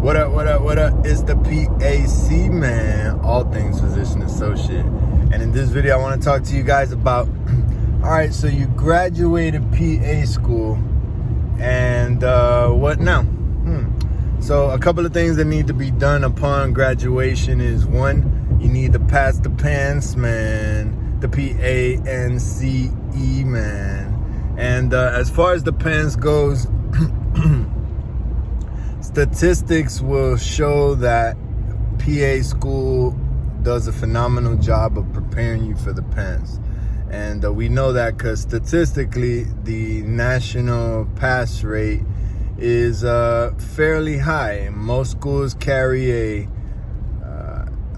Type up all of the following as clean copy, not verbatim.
What up? It's the PAC, man. All things physician associate. And in this video, I want to talk to you guys about, all right, so you graduated PA school, and what now? So a couple of things that need to be done upon graduation is, one, you need to pass the PANCE, man. The PANCE, man. And as far as the PANCE goes, statistics will show that PA school does a phenomenal job of preparing you for the PANCE. And we know that because statistically, the national pass rate is fairly high. Most schools carry a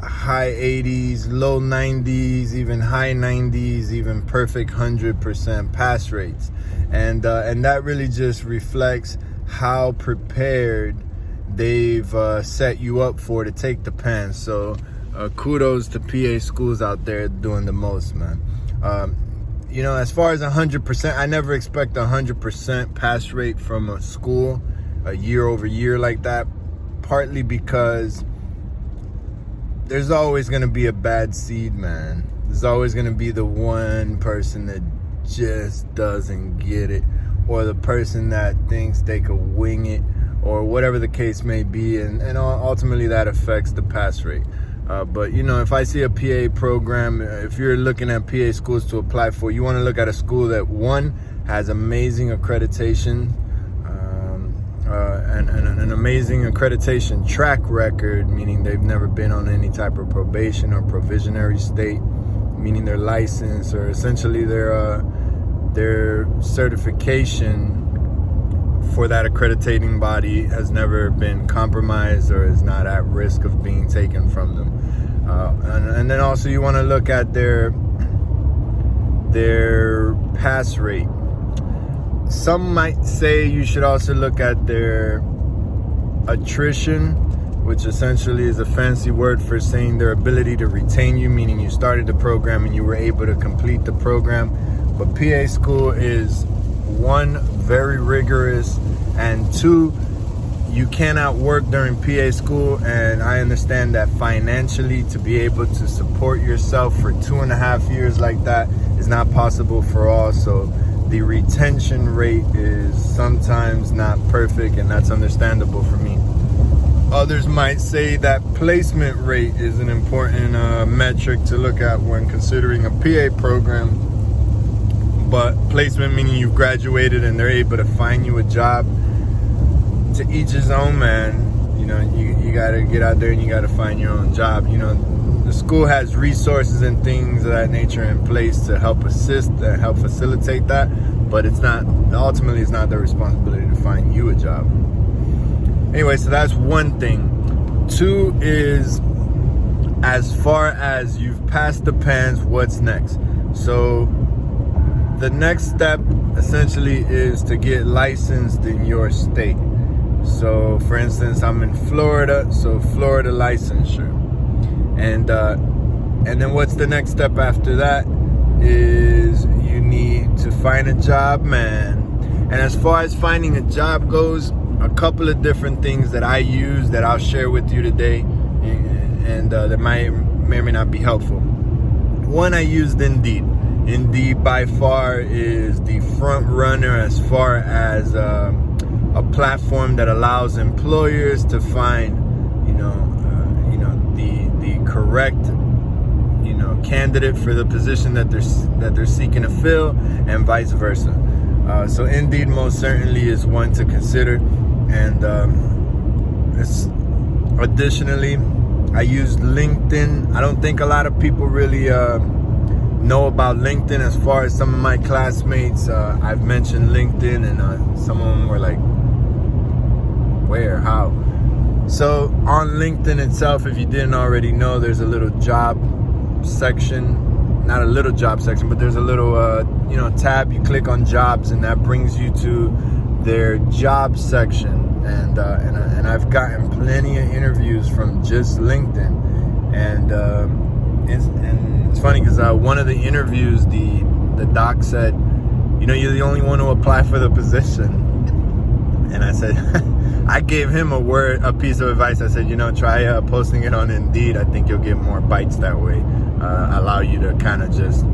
high 80s, low 90s, even high 90s, even perfect 100% pass rates. And that really just reflects how prepared they've set you up for to take the PANCE. So kudos to PA schools out there doing the most, man. You know, as far as 100%, I never expect 100% pass rate from a school year over year like that, partly because there's always going to be a bad seed, man. There's always going to be the one person that just doesn't get it, or the person that thinks they could wing it, or whatever the case may be, and ultimately that affects the pass rate. But, you know, if I see a PA program, if you're looking at PA schools to apply for, you want to look at a school that, one, has amazing accreditation, and an amazing accreditation track record, meaning they've never been on any type of probation or provisionary state, meaning their license or essentially their certification for that accrediting body has never been compromised or is not at risk of being taken from them. And then also you want to look at their pass rate. Some might say you should also look at their attrition, which essentially is a fancy word for saying their ability to retain you, meaning you started the program and you were able to complete the program. But PA school is, one, very rigorous, and two, you cannot work during PA school, and I understand that financially to be able to support yourself for 2.5 years like that is not possible for all. So the retention rate is sometimes not perfect, and that's understandable for me. Others might say that placement rate is an important metric to look at when considering a PA program. But placement meaning you've graduated and they're able to find you a job. To each his own, man. You know, you got to get out there and you got to find your own job. You know, the school has resources and things of that nature in place to help assist and help facilitate that. But ultimately it's not their responsibility to find you a job. Anyway, so that's one thing. Two is, as far as you've passed the PANCE, what's next? So the next step essentially is to get licensed in your state. So for instance, I'm in Florida, so Florida licensure. And then what's the next step after that is you need to find a job, man. And as far as finding a job goes, a couple of different things that I use that I'll share with you today, and that may or may not be helpful. One, I used Indeed. Indeed by far is the front runner as far as a platform that allows employers to find, the correct, candidate for the position that they're seeking to fill, and vice versa. So Indeed most certainly is one to consider. And additionally, I used LinkedIn. I don't think a lot of people really know about LinkedIn. As far as some of my classmates, I've mentioned LinkedIn, and some of them were like, where, how? So on LinkedIn itself, if you didn't already know, there's a little job section. Not a little job section, but there's a little tab. You click on jobs and that brings you to their job section. And I've gotten plenty of interviews from just LinkedIn. And it's funny because one of the interviews, the doc said, you're the only one who applied for the position. And I said, I gave him a piece of advice. I said, try posting it on Indeed. I think you'll get more bites that way. Allow you to kind of just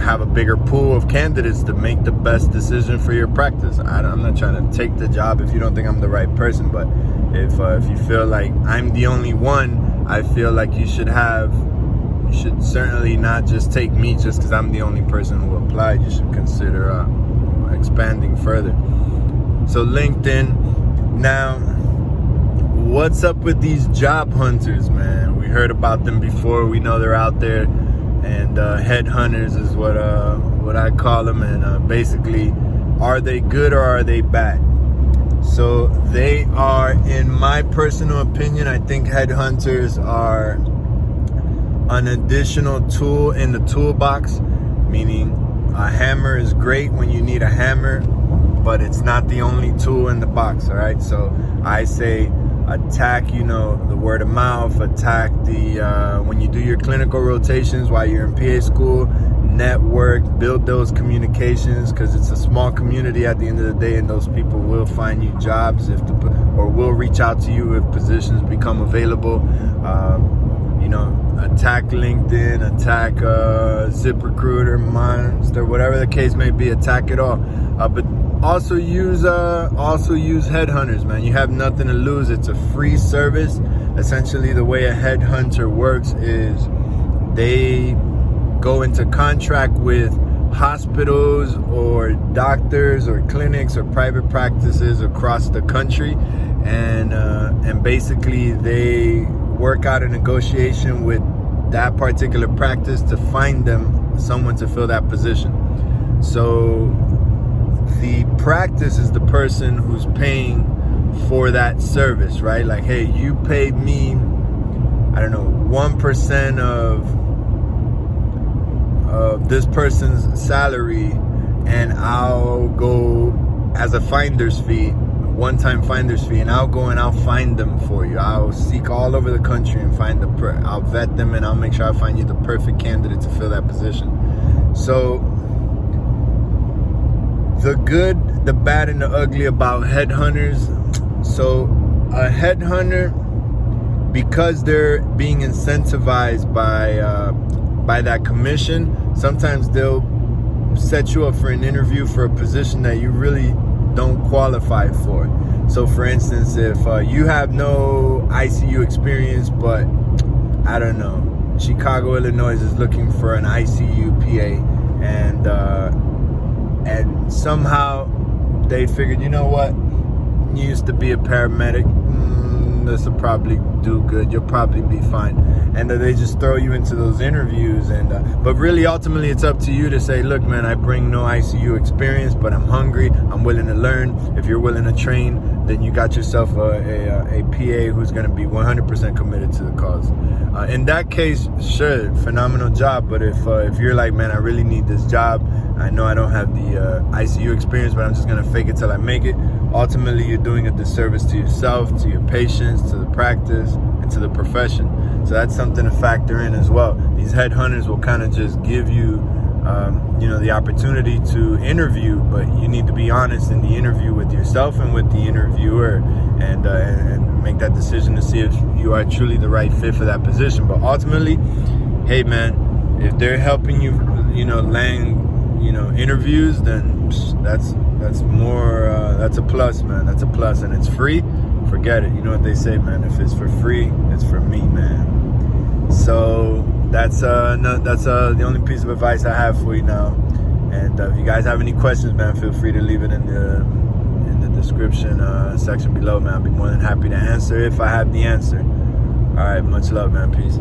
have a bigger pool of candidates to make the best decision for your practice. I'm not trying to take the job if you don't think I'm the right person, but if you feel like I'm the only one, I feel like you should certainly not just take me just because I'm the only person who applied. You should consider expanding further. So LinkedIn. Now, what's up with these job hunters, man? We heard about them before. We know they're out there, and headhunters is what I call them. And basically, are they good or are they bad? So they are, in my personal opinion, I think headhunters are an additional tool in the toolbox, meaning a hammer is great when you need a hammer, but it's not the only tool in the box, all right? So I say attack, the word of mouth, attack when you do your clinical rotations while you're in PA school, network, build those communications, because it's a small community at the end of the day, and those people will find you jobs or will reach out to you if positions become available. Attack LinkedIn, attack ZipRecruiter, Monster, whatever the case may be. Attack it all, but also use headhunters, man. You have nothing to lose. It's a free service. Essentially, the way a headhunter works is they go into contract with hospitals or doctors or clinics or private practices across the country, and basically they work out a negotiation with that particular practice to find them someone to fill that position. So the practice is the person who's paying for that service, right? Like, hey, you paid me, 1% of this person's salary, and I'll go as a finder's fee, one-time finder's fee, and I'll go and I'll find them for you. I'll seek all over the country and find I'll vet them, and I'll make sure I find you the perfect candidate to fill that position. So the good, the bad, and the ugly about headhunters. So a headhunter, because they're being incentivized by that commission, sometimes they'll set you up for an interview for a position that you really don't qualify for. So for instance, if you have no ICU experience, but Chicago, Illinois is looking for an ICU PA, and somehow they figured, you used to be a paramedic, this will probably do good, you'll probably be fine, and they just throw you into those interviews. And but really, ultimately, it's up to you to say, look, man, I bring no ICU experience, but I'm hungry, I'm willing to learn. If you're willing to train, then you got yourself a PA who's going to be 100% committed to the cause. In that case, sure, phenomenal job. But if you're like, man, I really need this job, I know I don't have the ICU experience, but I'm just going to fake it till I make it, ultimately you're doing a disservice to yourself, to your patients, to the practice, and to the profession. So that's something to factor in as well. These headhunters will kind of just give you the opportunity to interview, but you need to be honest in the interview with yourself and with the interviewer, and make that decision to see if you are truly the right fit for that position. But ultimately, hey man, if they're helping you, land, interviews, then that's more, that's a plus, man. That's a plus, and it's free. Forget it. You know what they say, man. If it's for free, it's for me, man. So that's the only piece of advice I have for you now. And if you guys have any questions, man, feel free to leave it in the description section below, man. I'll be more than happy to answer if I have the answer. All right, much love, man. Peace.